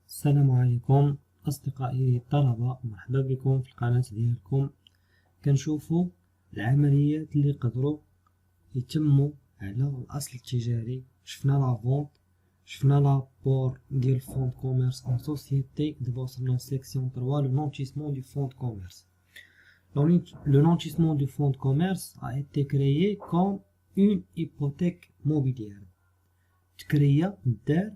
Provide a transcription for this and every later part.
السلام عليكم أصدقائي الطلبة، مرحبا بكم في القناة ديالكم. كنشوفوا العمليات اللي يقدروا يتموا على الأصل التجاري. شفنا لا فونت، شفنا لابور ديال فون كوميرس en société. دابا وصلنا لسيكسيون 3 le nantissement du fonds de commerce. Le nantissement du fonds de commerce a été créé comme une hypothèque mobilière. تكريا دار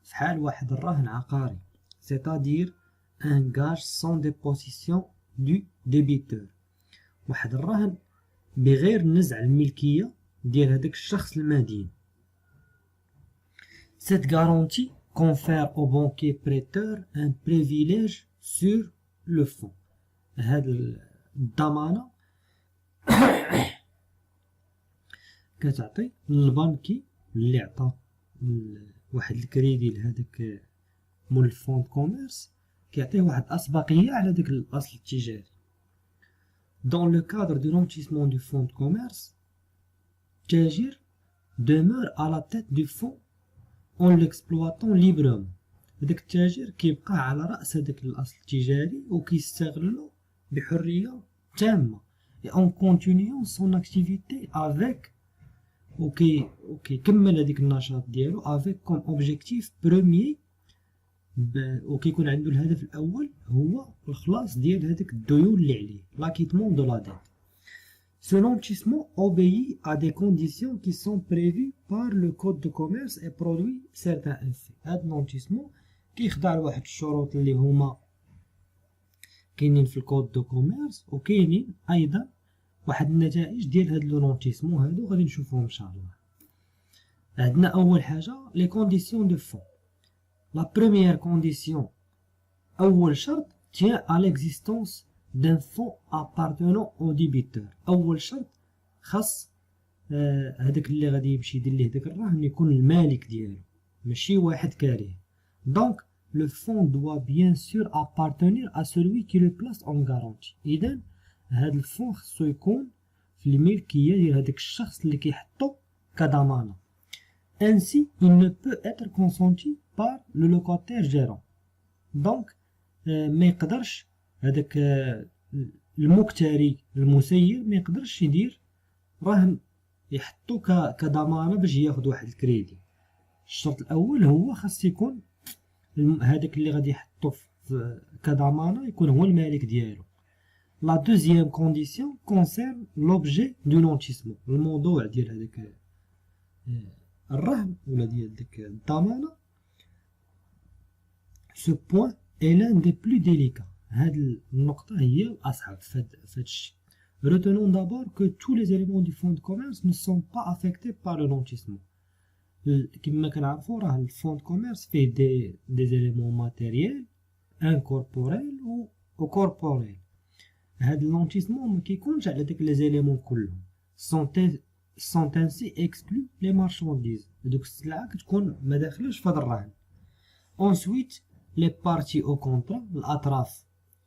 فحال واحد الرهن عقاري، c'est-à-dire un gage sans déposition du débiteur. واحد الرهن بغير نزع الملكية ديال هداك الشخص المدين. Cette garantie confère au banquier prêteur un privilège sur le fonds. هاد الضمانة كتعطي للبنكي اللي عطى واحد الكريدي لهداك مول الفون كوميرس، كيعطيه واحد الأسبقية على داك الأصل التجاري. Dans le cadre de l'enrichissement du fonds de commerce, التاجر demeure à la tête du fonds en l'exploitant librement. هداك التاجر كيبقى على رأس هداك الأصل التجاري وكيستغلو بحرية تامة et en continuant son activité avec وكيكمل هذيك النشاط ديالو avec comme objectif premier وكيكون عنده الهدف الاول هو الخلاص ديال هذيك الديون اللي عليه l'acquittement de la dette. Ce nantissement obéit à des conditions qui sont prévues par le code de commerce et produit certains effets. هذا النانتيسمون كيخضع لواحد الشروط اللي هما كاينين في الكود دو كوميرس، وكاينين ايضا واحد النتائج ديال هاد لو نونتيسمون هادو غادي نشوفوهم ان شاء الله. عندنا اول حاجه لي كونديسيون دو فون. لا بروميير كونديسيون، اول شرط تيان ا ليكزيستونس دان فون ابارتونون او ديبيتور. اول شرط خاص هذاك اللي غادي يمشي يدير ليه داك الرهن يكون المالك ديالو ماشي واحد كاريه. دونك le fonds doit bien sûr appartenir à celui qui le place en garantie. اذا هاد الفون خصو يكون في الملكيه ديال هذاك الشخص اللي كيحطو كضمانه. ainsi il ne peut être consenti par le locataire gérant. دونك ما يقدرش هذاك المكتري المسير ما يقدرش يدير رهن يحطو كضمانه باش ياخد واحد الكريدي. الشرط الاول هو خاص يكون هذاك اللي غادي يحطو كضمانه يكون هو المالك ديالو. La deuxième condition concerne l'objet du nantissement. الموضوع ديال هذاك الرهن ولا ديال ديك الضمانة. Ce point est l'un des plus délicats. هاد النقطة هي الأصعب في هاد الشيء. Retenons d'abord que tous les éléments du fonds de commerce ne sont pas affectés par le nantissement. كما كنعرفو راه الفون دو كوميرس فيه دي éléments matériels, incorporels و corporels. هاد النانتيسمون ما كيكونش على داك لي زيليمون كلهم. sont ainsi exclus les marchandises. دوك السلعه كتكون ما داخلش في هاد الرهن. ensuite les parties au contrat، الاطراف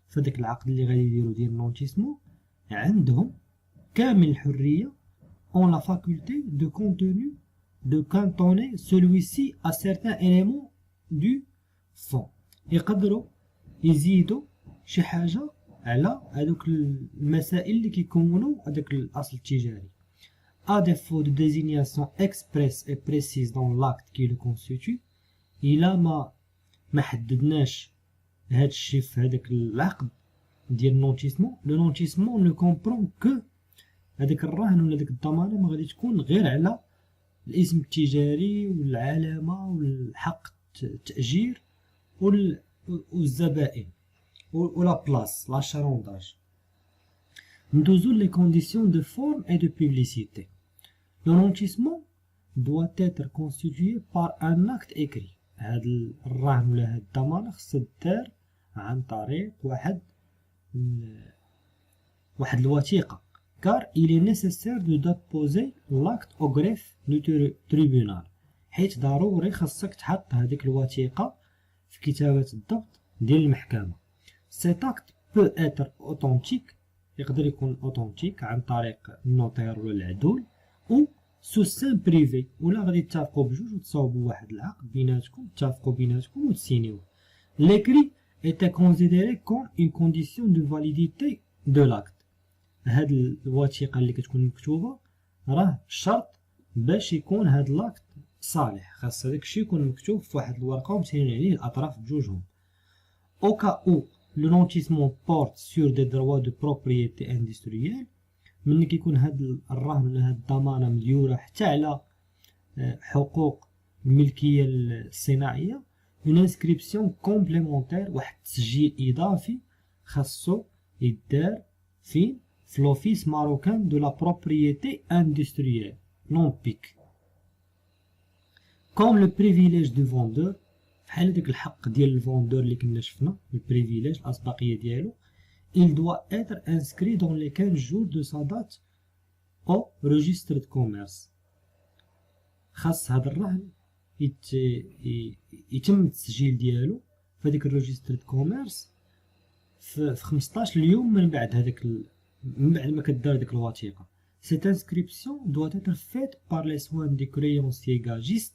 في داك العقد اللي غادي يديروا ديال النانتيسمون عندهم كامل الحريه ont la faculté de cantonner celui-ci à certains éléments du fonds. يقدروا يزيدوا شي حاجه على هذوك المسائل اللي كيكونوا هذاك الاصل التجاري. à défaut de désignation expresse et précise dans l'acte qui le constitue. الى ما حددناش هذا الشيء في هذاك العقد ديال النونتيسمون، لو نونتيسمون نو كومبرون كو هذاك الرهن ولا ديك الضمانه ما غادي تكون غير على الاسم التجاري والعلامه والحق التاجير والزبائن ou la place, l'achalandage. Nous les conditions de forme et de publicité. Le nantissement doit être constitué par un acte écrit. هاد الرهن ولا هاد الضمانة خصها دار عن طريق واحد الوثيقة. car il est nécessaire de déposer l'acte au greffe du tribunal. حيت ضروري خاصك تحط هذيك الوثيقة في كتابة الضبط ديال المحكمة. Cet acte peut être authentique، يقدر يكون authentique عن طريق النوتير ولا العدول، ou sous seing privé، ولا غادي تتفقوا بجوج وتصاوبوا واحد العقد بيناتكم، تتفقوا بيناتكم وتسينيوه. l'écrit était considéré comme une condition de validité de l'acte. هاد الوثيقة اللي كتكون مكتوبة راه شرط باش يكون هاد لاكت صالح، خاص هداك الشيء يكون مكتوب في واحد الورقة ومسيرين عليه الأطراف بجوجهم. Au cas où le nantissement porte sur des droits de propriété industrielle، ملي كيكون هاد الرهن ولا هاد الضمانة مديورة حتى على حقوق الملكية الصناعية، une inscription complémentaire، واحد التسجيل إضافي خاصو يدار فين؟ في l'Office marocain de la propriété industrielle (NOPIC). Comme le privilège du vendeur، بحال داك الحق ديال الفوندور اللي كنا شفنا، البريفيليج الأسبقية ديالو، il doit être inscrit dans les 15 jours de sa date au registre de commerce. خاص هذا الرهن يتم التسجيل ديالو في هذيك الريجستر دو كوميرس في 15 اليوم من بعد هذاك من بعد ما كدار ديك الوثيقه. Cette inscription doit être faite par les soins du créancier gagiste.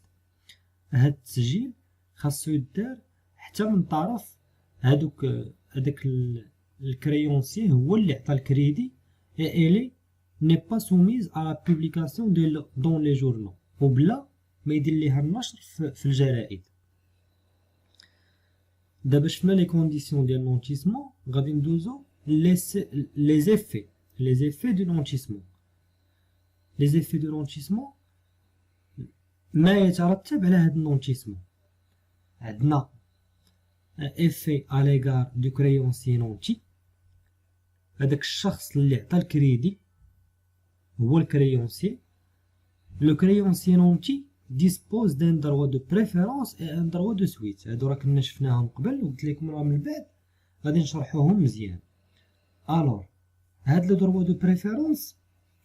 هاد التسجيل خاصو يدار حتى من طرف هذاك الكريونسي هو اللي عطى الكريدي، et elle n'est pas soumise à la publication dans les journaux، وبلا ما يدير ليها النشر في الجرائد. دابا شفنا لي كونديسيون ديال لونتيسمون، غادي ندوزو لي زيفي دو لونتيسمون. لي زيفي دو لونتيسمون ما يترتب على هاد اللونتيسمون. عندنا افي اليغار دو كريونسي نونتي، هذاك الشخص اللي عطى الكريدي هو الكريونسي. لو كريونسي نونتي dispose d'un droit de préférence et un droit de suite. هادو راه كنا شفناهم قبل وقلت لكم راه من بعد غادي نشرحوهم مزيان. الوغ هاد لو droit de préférence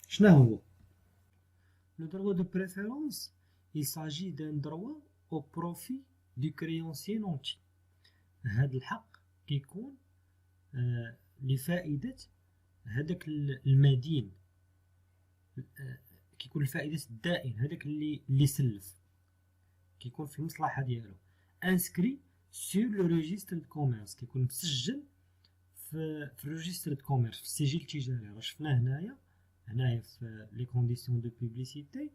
شنو هو؟ لو droit de préférence il s'agit d'un droit au profit du créancier nanti. هاد الحق كيكون لفائدة هذاك المدين، كيكون الفائدة الدائن، هذاك اللي سلف كيكون في المصلحة ديالو. انسكري سور لو ريجستر دو كوميرس، كيكون مسجل في الريجستر دو كوميرس، في السجل التجاري. راه شفناه هنايا في لي كونديسيون دو بوبليسيتي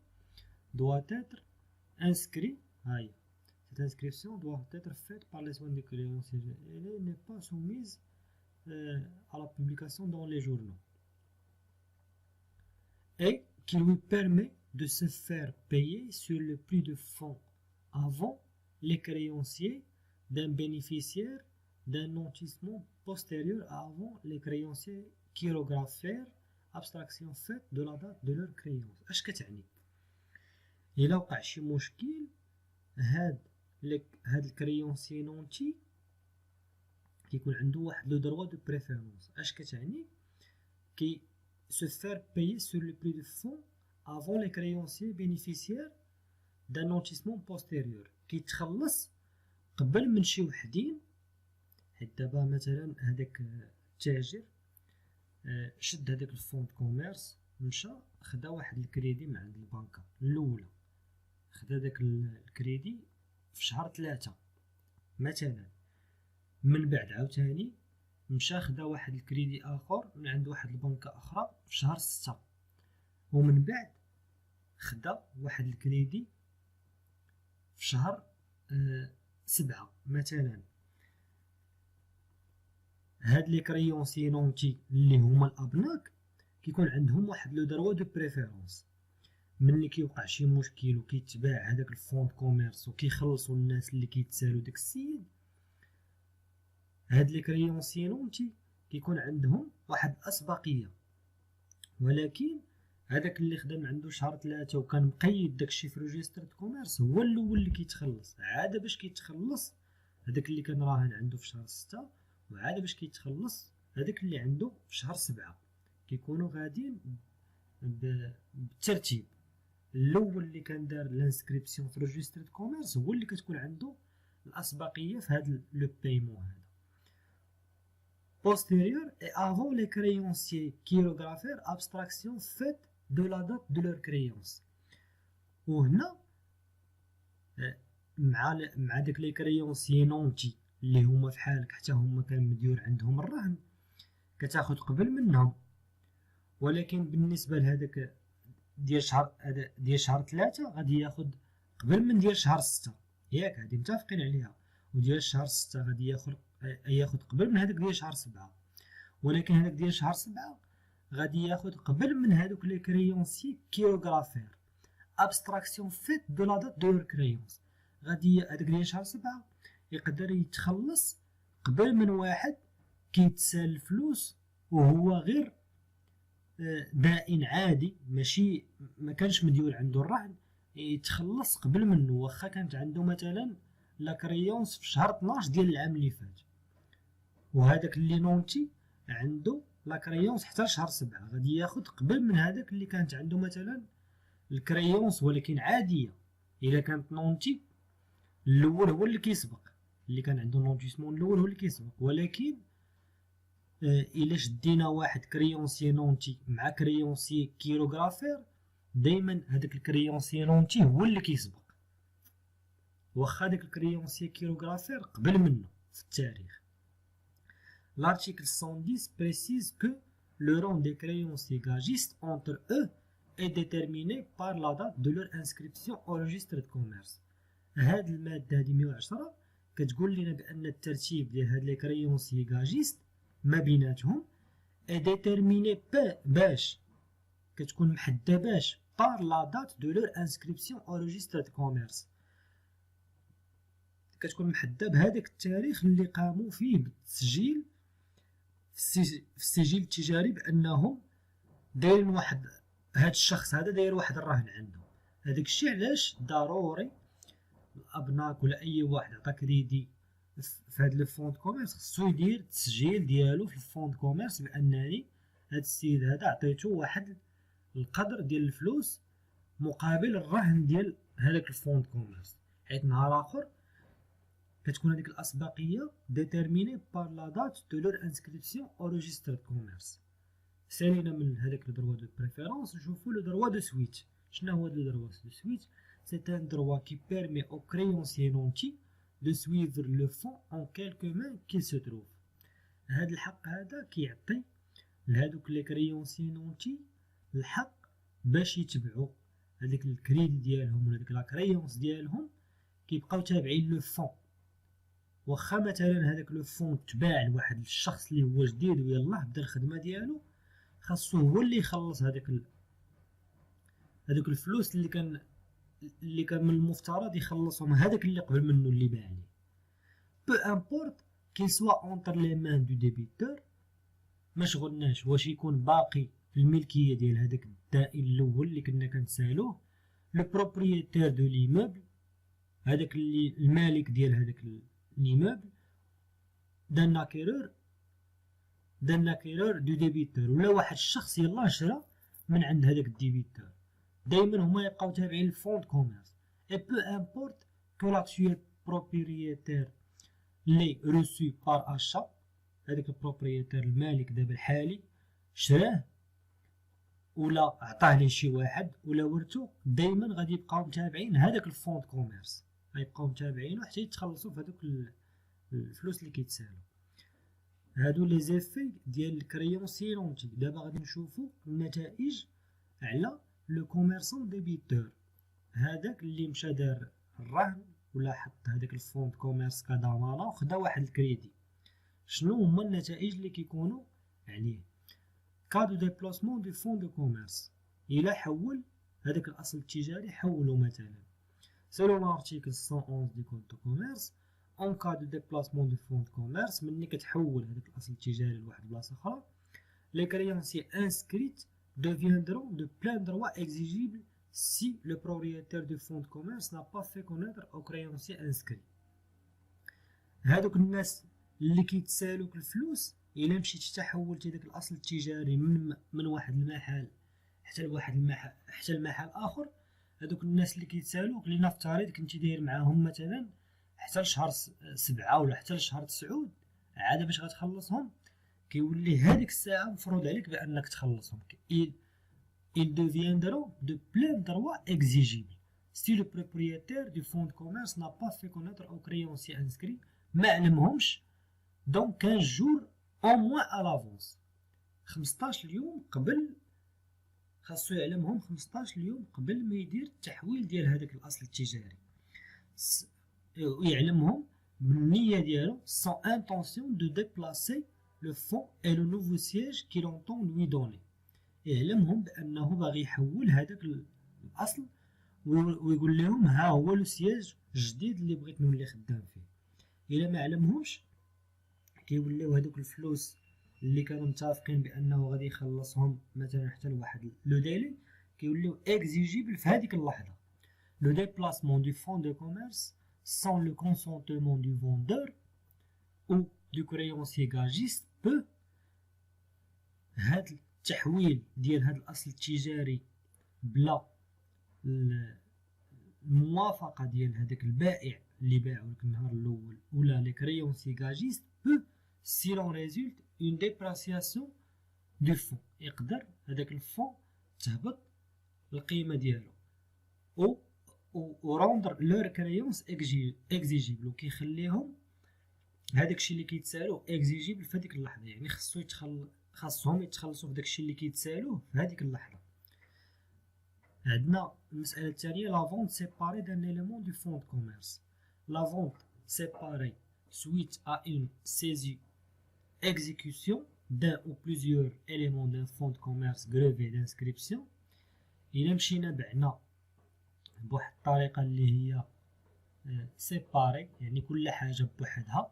doit être inscrit. هاهي cette inscription doit être faite par les soins du créancier. Elle n'est pas soumise à la publication dans les journaux et qui lui permet de se faire payer sur le prix de fonds avant les créanciers d'un bénéficiaire d'un nantissement postérieur avant les créanciers chirographaires, abstraction faite de la date de leur créance. اش كتعني؟ الا وقع شي مشكل هاد الكريونسي نونتي كيكون عنده واحد لو دروا دو بريفيرونس. اش كتعني؟ كي se faire payer sur le prix de fonds avant les créanciers bénéficiaires d'un nantissement postérieur. كيتخلص قبل من شي وحدين. حيت دابا مثلا هذاك التاجر شد هذاك الفون دو كوميرس، مشى خدا واحد الكريدي من عند البنكة الاولى، خدا داك الكريدي في شهر 3 مثلا، من بعد عاوتاني مشى خدا واحد الكريدي اخر من عند واحد البنكة اخرى في شهر 6، ومن بعد خدا واحد الكريدي في شهر 7 مثلا. هاد لي كريونسي نونتي اللي هما الابناك كيكون عندهم واحد لو دروا دو بريفيرونس. ملي كيوقع شي مشكل وكيتباع هذاك الفون كوميرس وكيخلصوا الناس اللي كيتسالوا داك السيد، هاد لي كريونسي نونتي كيكون عندهم واحد الاسبقيه. ولكن هذاك اللي خدم عنده شهر 3 وكان مقيد داكشي في ريجستر دو كوميرس هو الاول اللي كيتخلص. عاد باش كيتخلص هذاك اللي كان راهن عنده في شهر 6، وعاد باش كيتخلص هذاك اللي عنده في شهر 7. كيكونوا غاديين بالترتيب. الاول اللي كان دار لانسكريبسيون في ريجستر دو كوميرس هو اللي كتكون عنده الاسبقيه في هذا لو بايمون هذا. Postérieur et avant les créanciers chirographaires, abstraction faite de la date de leur créance. وهنا مع داك لي كريونسي نونتي اللي هما في حالك حتى هما كان مديور عندهم الرهن كتاخد قبل منهم. ولكن بالنسبه لهذاك ديال شهر 3 غادي ياخد قبل من ديال شهر 6 ياك، هادي متفقين عليها. وديال شهر 6 غادي ياخد قبل من هذاك ديال شهر 7. ولكن هذاك ديال شهر 7 غادي ياخد قبل من هذوك لي كريونسي كيروغرافير ابستراكسيون فيت دو لا دات دو لور كريونس. غادي هذاك ديال شهر 7 يقدر يتخلص قبل من واحد كيتسال الفلوس وهو غير دائن عادي، ماشي ما كانش مديول عنده الرهن، يتخلص قبل منه واخا كانت عنده مثلا لا كريونس في شهر 12 ديال العام اللي فات، وهذاك اللي نونتي عنده لا كريونس حتى شهر 7 غادي ياخد قبل من هذاك اللي كانت عنده مثلا الكريونس ولكن عاديه. الا كانت نونتي الاول هو اللي كيسبق، اللي كان عنده نونتيسمون الاول هو اللي كيسبق. ولكن الا شدينا واحد كريونسي نونتي مع كريونسي كيروغرافير دائما هذاك الكريونسي نونتي هو اللي كيسبق، واخا داك الكريونسي كيروغرافير قبل منه في التاريخ. L'article 110 précise que le rang des créanciers gagistes entre eux est déterminé par la date de leur inscription au registre de commerce. هاد المادة هادي 110 كتقول لنا بأن الترتيب ديال هاد لي كريونسي غاجيست ما بيناتهم est déterminé باش كتكون محددة باش par la date de leur inscription au registre de commerce. كتكون محددة بهذاك التاريخ اللي قاموا فيه بالتسجيل في السجل التجاري بانهم دايرين واحد، هاد الشخص هذا داير واحد الرهن عنده. هذاك الشيء علاش ضروري الابناك ولا اي واحد عطا كريدي في هاد لو فون دو كوميرس خصو يدير التسجيل ديالو في الفون دو كوميرس بانني هاد السيد هذا عطيتو واحد القدر ديال الفلوس مقابل الرهن ديال هذاك الفون دو كوميرس، حيت نهار اخر كتكون هذيك الاسبقيه ديتيرميني بار لا دات دو لور انسكريبسيون او ريجستر دو كوميرس. سالينا من هذاك لو دروا دو بريفيرونس نشوفوا لو دروا دو سويت. شنو هو لو دروا دو سويت؟ سي ان دروا كي بيرمي او كريونسي نونتي دو سويفر لو فون ان كيلكو مان كيل سو تروف. هذا الحق هذا كيعطي لهذوك لي كريونسي نونتي الحق باش يتبعوا هذيك الكريدي ديالهم ولا ديك لا كريونس ديالهم، كيبقاو تابعين لو فون. واخا مثلا هذاك لو فون تباع لواحد الشخص اللي هو جديد ويلاه بدا الخدمه ديالو، خاصو هو اللي يخلص هذاك الفلوس اللي كان من المفترض يخلصهم هذاك اللي قبل منه اللي باع ليه. بو امبورط كيل سوا اونتر لي مان دو ديبيتور، ما شغلناش واش يكون باقي في الملكيه ديال هذاك الدائن الاول اللي كنا كنسالوه لو بروبريتير دو ليموبل، هذاك اللي المالك ديال هذاك ليموبل، دان لاكيرور دو ديبيتور، ولا واحد الشخص يلاه شرا من عند هذاك الديبيتور. دائما هما يبقاو تابعين الفون دو كوميرس. اي بو امبورط كو لاكتويل بروبريتير لي روسو بار اشا، هذاك البروبريتير المالك دابا الحالي شراه ولا عطاه ليه شي واحد ولا ورثو، دائما غادي يبقاو متابعين هذاك الفون دو كوميرس، غيبقاو متابعينو حتى يتخلصوا في هذوك الفلوس اللي كيتسالوا. هادو لي زيفي ديال الكريونسي نونتي. دابا غادي نشوفوا النتائج على لو كوميرسون ديبيتور، هذاك اللي مشى دار الرهن ولا حط هذاك الفون دو كوميرس كضمانه وخدا واحد الكريدي. شنو هما النتائج اللي كيكونوا عليه؟ كادو ديبلاسمون دو فون دو كوميرس، الى حول هذاك الاصل التجاري حولو مثلا selon l'article 111 du code de commerce en cas de déplacement du fonds de commerce. ملي كتحول هذاك الاصل التجاري لواحد بلاصه اخرى، les créanciers inscrits deviendront de plein droit exigibles si le propriétaire du fonds de commerce n'a pas fait connaître aux créanciers inscrits. هادوك الناس اللي كيتسالوك الفلوس الا مشيتي تحولتي داك الاصل التجاري من واحد المحل حتى المحل اخر، هادوك الناس اللي كيتسالوك اللي نفترض كنتي داير معاهم مثلا حتى لشهر 7 ولا حتى لشهر 9 عاد باش غتخلصهم، كيولي هذيك الساعه مفروض عليك بانك تخلصهم. ils deviendront de plein droit exigible si le propriétaire du fonds de commerce n'a pas fait connaître aux créanciers inscrits ما علمهمش دونك 15 جور او موان ا لافونس. 15 يوم قبل خاصو يعلمهم 15 يوم قبل ما يدير التحويل ديال هذاك الاصل التجاري. يعلمهم بالنية ديالو sans intention de déplacer le fonds et le nouveau siège qu'il entend lui donner. يعلمهم بانه باغي يحول هذاك الاصل ويقول لهم ها هو لو سياج الجديد اللي بغيت نولي خدام فيه. الا ما علمهمش كيوليو هذوك الفلوس اللي كانوا متفقين بانه غادي يخلصهم مثلا حتى لواحد لو ديلي كيوليو اكزيجيبل في هذيك اللحظه. لو déplacement du fonds de commerce sans le consentement du vendeur ou du créancier gagiste peut. هاد التحويل ديال هاد الاصل التجاري بلا الموافقه ديال هذاك البائع اللي باعو لك النهار الاول ولا لي كريونسي غاجيست بو si l'on résulte une dépréciation du fonds. يقدر هذاك الفون تهبط القيمه ديالو و روندر لور كريونس اكزيجيبل وكيخليهم هذاك الشيء اللي كيتسالوه اكزيجيبل في هذيك اللحظه. يعني خاصهم يتخلصوا في داك الشيء اللي كيتسالوه في هذيك اللحظه. عندنا المساله الثانيه لا فونت سيباري دان élément du fonds de commerce. La vente séparée suite à une saisie exécution d'un ou plusieurs éléments d'un fonds de commerce grevé d'inscription. إلا مشينا بعنا بواحد الطريقه اللي هي سيباري يعني كل حاجه بوحدها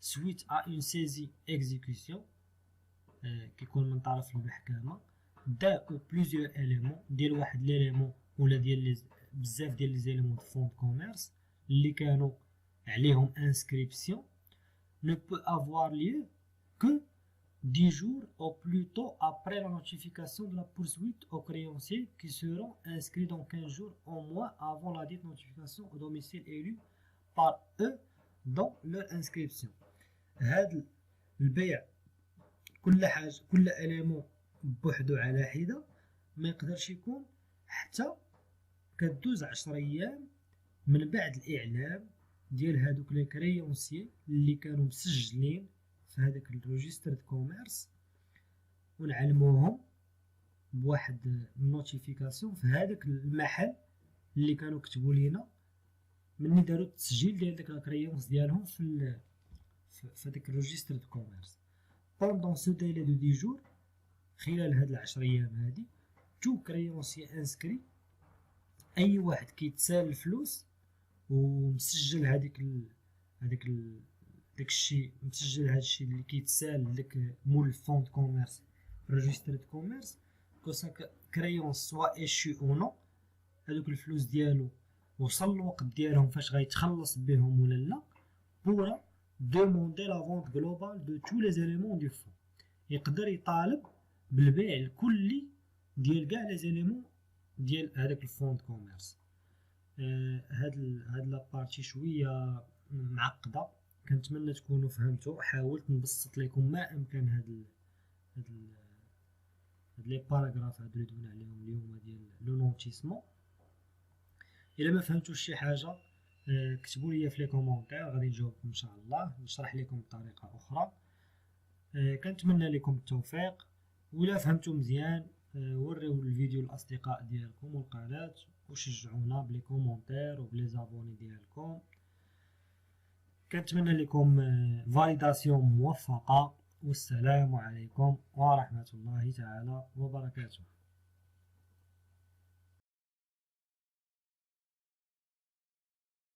suite à une saisie exécution كيكون من طرف المحكمه دا او بليزيور اليمون ديال واحد ليليمون ولا ديال بزاف ديال لي زيليمون د فون كوميرس اللي كانوا عليهم انسكريبسيون ne peut avoir lieu que 10 jours au plus tôt après la notification de la poursuite aux créanciers qui seront inscrits dans 15 jours au moins avant la dite notification au domicile élu par eux dans leur inscription. هذا البيع كل حاجه كل اليمون بوحدو على حده ما يقدرش يكون حتى كدوز 10 ايام من بعد الاعلام ديال هادوك لي كريونسي اللي كانوا مسجلين في هذاك الريجستر د كوميرس ونعلموهم بواحد النوتيفيكاسيون في هذاك المحل اللي كانوا كتبوا لينا مني داروا التسجيل ديال داك الكريونس ديالهم في هذاك الريجستر د كوميرس. pendant ce délai de 10 jours خلال هاد العشر ايام هادي تو كريونسي انسكري اي واحد كيتسال الفلوس ومسجل داك الشيء مسجل هاد الشيء اللي كيتسال لك مول الفون د كوميرس ريجستر د كوميرس كوسا كريونس سوا ايشي او نو هادوك الفلوس ديالو وصل الوقت ديالهم فاش غيتخلص بهم ولا لا بورا demander la vente globale de tous les éléments du fonds. يقدر يطالب بالبيع الكلي ديال كاع لي زيليمون ديال هذاك الفون د كوميرس. هاد لابارتي شويه معقده كنتمنى تكونوا فهمتوا. حاولت نبسط لكم ما امكن هاد لي باراغراف هادو اللي دوينا عليهم اليوم ديال لو نوتيسمون. الا ما فهمتوش شي حاجه كتبوا لي في لي كومونتير غادي نجاوبكم ان شاء الله نشرح لكم بطريقه اخرى. كنتمنى لكم التوفيق ولا فهمتوا مزيان وريو الفيديو للاصدقاء ديالكم والقناه وشجعونا بلي كومونتير وبلي زابوني ديالكم. كنتمنى لكم فاليداسيون موفقه والسلام عليكم ورحمه الله تعالى وبركاته.